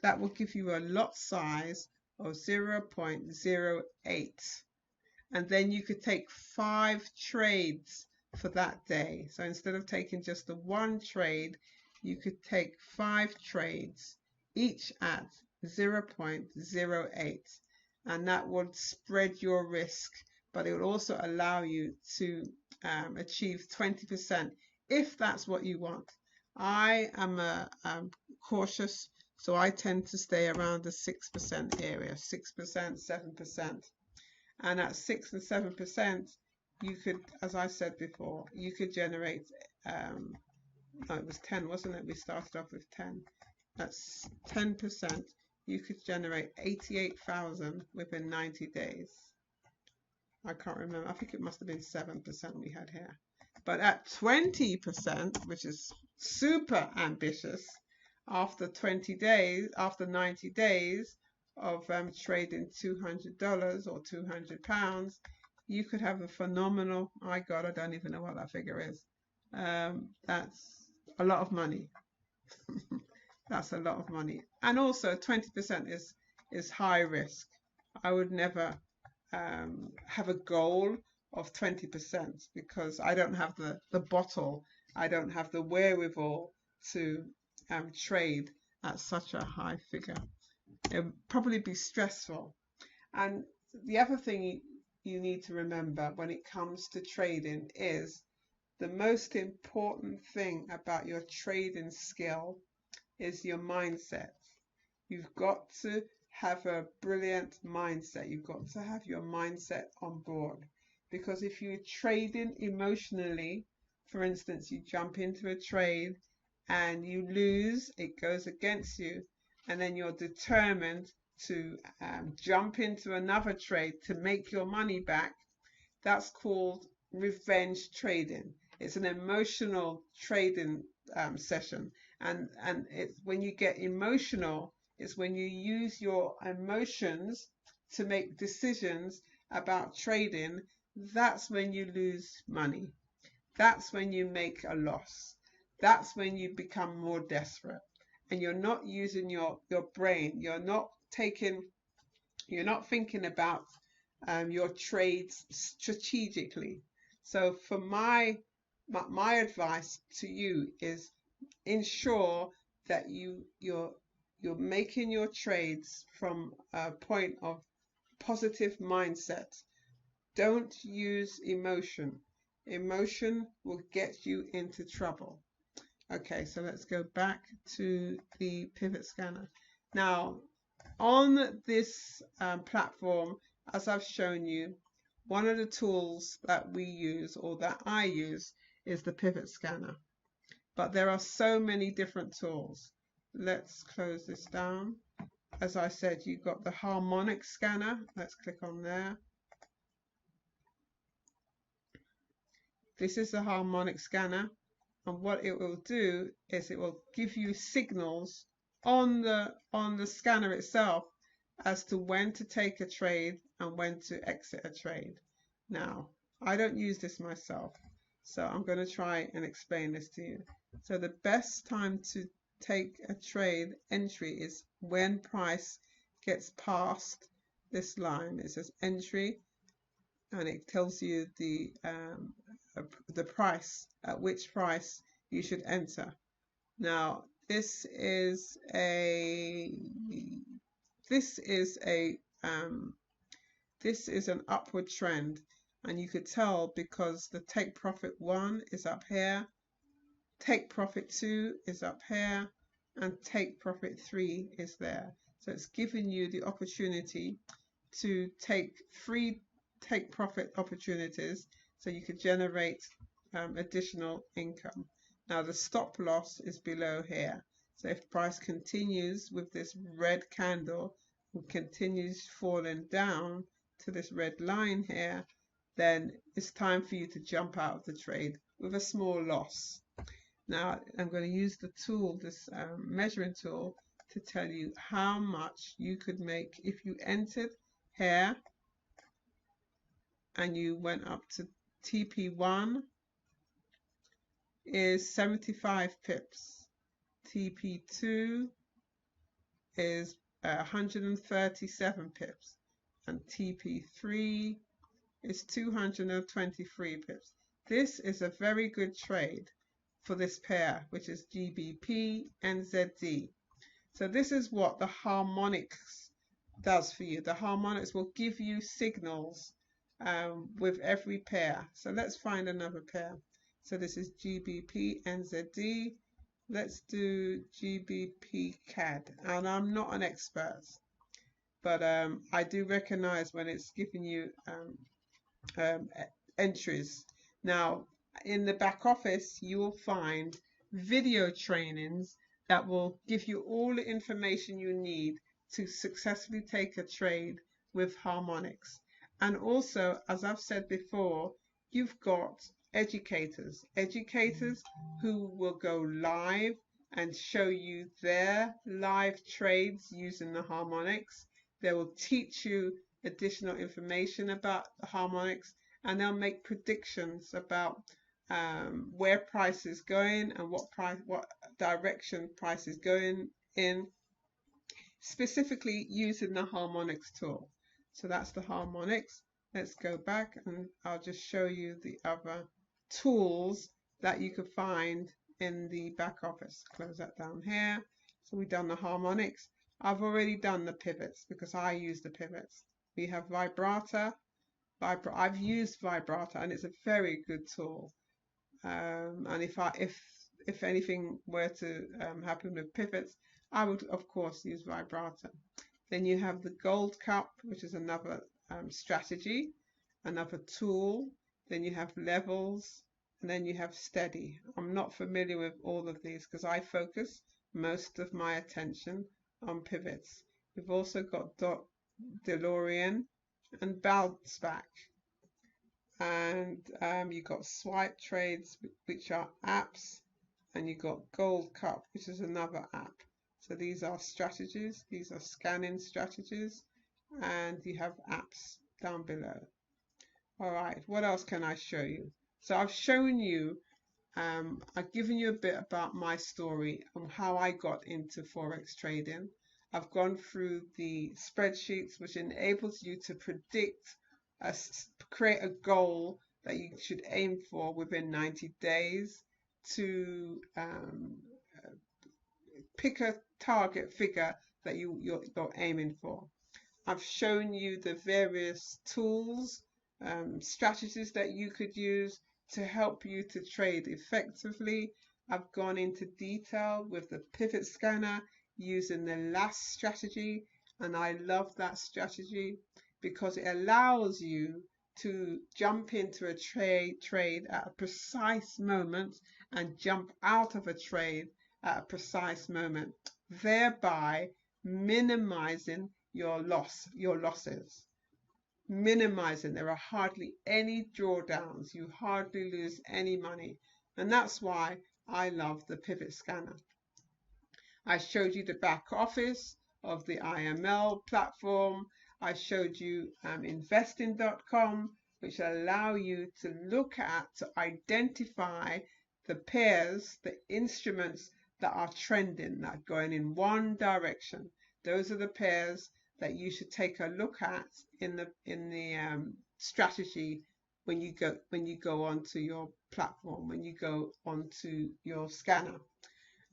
that will give you a lot size of 0.08. And then you could take 5 trades for that day. So instead of taking just the one trade, you could take 5 trades, each at 0.08. And that would spread your risk, but it would also allow you to achieve 20% if that's what you want. I am cautious, so I tend to stay around the 6% area, 6%, 7%. And at 6 and 7%, you could, as I said before, you could generate, no, it was 10, wasn't it? We started off with 10. That's 10%. You could generate 88,000 within 90 days. I can't remember. I think it must have been 7% we had here. But at 20%, which is super ambitious, after 20 days, after 90 days of trading $200 or £200, you could have a phenomenal, my God, I don't even know what that figure is. That's a lot of money. That's a lot of money. And also 20% is high risk. I would never have a goal of 20% because I don't have the bottle, I don't have the wherewithal to trade at such a high figure. It would probably be stressful. And the other thing you need to remember when it comes to trading is the most important thing about your trading skill is your mindset. You've got to have a brilliant mindset. You've got to have your mindset on board. Because if you're trading emotionally, for instance, you jump into a trade and you lose, it goes against you, and then you're determined to jump into another trade to make your money back, that's called revenge trading. It's an emotional trading session, and it's when you get emotional, it's when you use your emotions to make decisions about trading. That's when you lose money. That's when you make a loss. That's when you become more desperate, and you're not using your brain. You're not thinking about your trades strategically. So for my advice to you is ensure that you're making your trades from a point of positive mindset. Don't use emotion. Emotion will get you into trouble. Okay, so let's go back to the pivot scanner. Now, on this platform, as I've shown you, one of the tools that we use, or that I use, is the pivot scanner. But there are so many different tools. Let's close this down. As I said, you've got the harmonic scanner. Let's click on there. This is the harmonic scanner, and what it will do is it will give you signals on the scanner itself as to when to take a trade and when to exit a trade. Now, I don't use this myself, so I'm going to try and explain this to you. So the best time to take a trade entry is when price gets past this line. It says entry, and it tells you the price, at which price you should enter. Now, this is an upward trend, and you could tell because the take profit 1 is up here, take profit 2 is up here, and take profit 3 is there. So it's giving you the opportunity to take 3 take profit opportunities so you could generate additional income. Now the stop loss is below here. So if price continues with this red candle and continues falling down to this red line here, then it's time for you to jump out of the trade with a small loss. Now I'm going to use the tool, this measuring tool, to tell you how much you could make if you entered here and you went up to TP1 is 75 pips. TP2 is 137 pips. And TP3 is 223 pips. This is a very good trade for this pair, which is GBP and ZD. So this is what the harmonics does for you. The harmonics will give you signals with every pair. So let's find another pair. So this is GBP and ZD. Let's do GBP CAD. And I'm not an expert, but I do recognize when it's giving you entries. Now, in the back office, you will find video trainings that will give you all the information you need to successfully take a trade with harmonics. And also, as I've said before, you've got educators who will go live and show you their live trades using the harmonics. They will teach you additional information about the harmonics, and they'll make predictions about where price is going and what direction price is going in specifically using the harmonics tool. So that's the harmonics. Let's go back and I'll just show you the other tools that you could find in the back office. Close that down here. So we've done the harmonics. I've already done the pivots because I use the pivots. We have vibrator. I've used vibrator and it's a very good tool. And if anything were to happen with pivots, I would of course use vibrator. Then you have the gold cup, which is another strategy, another tool. Then you have levels, and then you have steady. I'm not familiar with all of these because I focus most of my attention on pivots. We've also got DeLorean and bounce back. And you've got swipe trades, which are apps, and you've got gold cup, which is another app. So these are strategies, these are scanning strategies, and you have apps down below. All right, what else can I show you? So I've shown you, I've given you a bit about my story and how I got into Forex trading. I've gone through the spreadsheets, which enables you to predict, create a goal that you should aim for within 90 days to pick a target figure that you're aiming for. I've shown you the various tools, strategies that you could use to help you to trade effectively. I've gone into detail with the pivot scanner using the last strategy, and I love that strategy because it allows you to jump into a trade at a precise moment and jump out of a trade at a precise moment, thereby minimizing your losses. Minimizing. There are hardly any drawdowns. You hardly lose any money. And that's why I love the pivot scanner. I showed you the back office of the IML platform. I showed you investing.com, which allow you to look at, to identify the pairs, the instruments that are trending, that are going in one direction. Those are the pairs that you should take a look at in the strategy when you go onto your platform, when you go onto your scanner.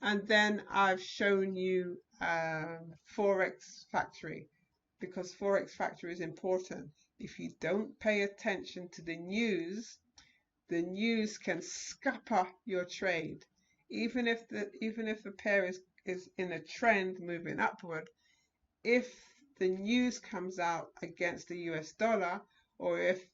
And then I've shown you Forex Factory, because Forex Factory is important. If you don't pay attention to the news can scupper your trade. Even if the pair is in a trend moving upward, if the news comes out against the US dollar, or if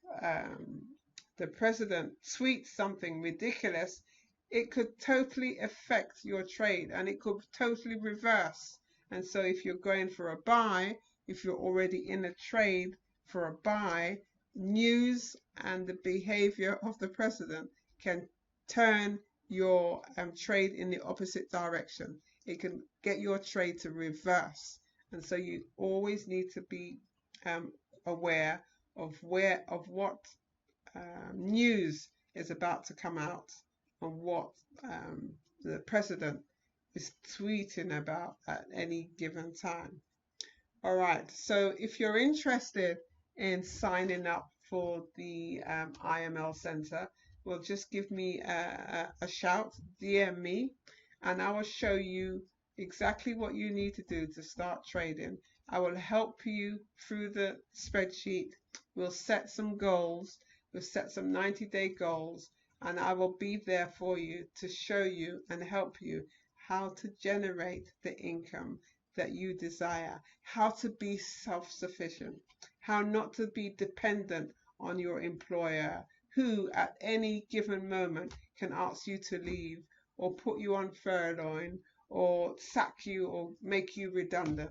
the president tweets something ridiculous, it could totally affect your trade and it could totally reverse. And so if you're going for a buy, if you're already in a trade for a buy, news and the behavior of the president can turn your trade in the opposite direction. It can get your trade to reverse. And so you always need to be aware of what news is about to come out and what the president is tweeting about at any given time. All right, so if you're interested in signing up for the IML Center, well, just give me a shout, DM me, and I will show you exactly what you need to do to start trading. I will help you through the spreadsheet. We'll set some goals. We'll set some 90-day goals, and I will be there for you to show you and help you how to generate the income that you desire, how to be self-sufficient, how not to be dependent on your employer, who at any given moment can ask you to leave or put you on furlough or sack you or make you redundant.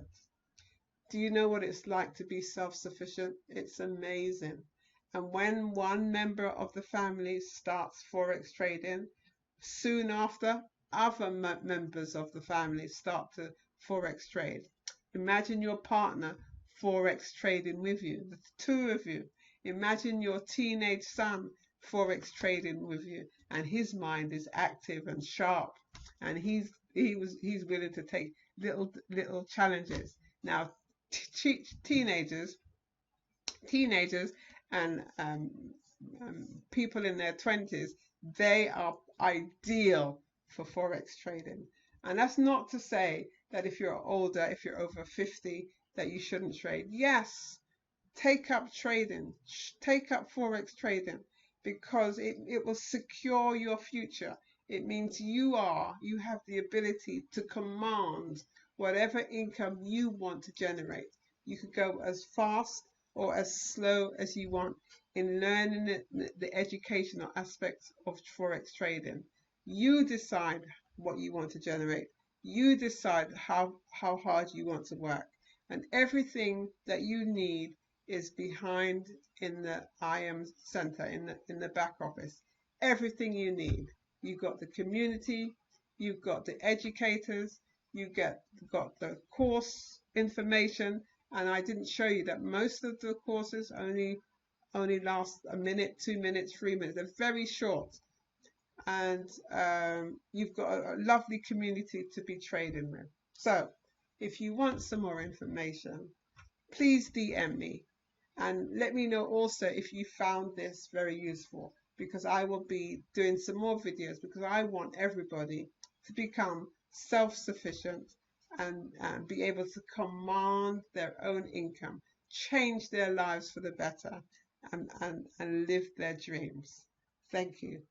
Do you know what it's like to be self-sufficient? It's amazing. And when one member of the family starts Forex trading, soon after, other members of the family start to Forex trade. Imagine your partner Forex trading with you, the two of you. Imagine your teenage son Forex trading with you, and his mind is active and sharp, and he's willing to take little challenges. Now, teenagers and people in their 20s, they are ideal for Forex trading. And that's not to say that if you're older, if you're over 50, that you shouldn't trade. Yes, take up trading, take up Forex trading, because it will secure your future. It means you have the ability to command whatever income you want to generate. You could go as fast or as slow as you want in learning the educational aspects of Forex trading. You decide what you want to generate. You decide how hard you want to work. And everything that you need is behind in the IM center, in the back office. Everything you need. You've got the community, you've got the educators, got the course information, and I didn't show you that most of the courses only last a minute, 2 minutes, 3 minutes. They're very short, and you've got a lovely community to be trading with. So, if you want some more information, please DM me and let me know also if you found this very useful, because I will be doing some more videos, because I want everybody to become self-sufficient and be able to command their own income, change their lives for the better, and live their dreams. Thank you.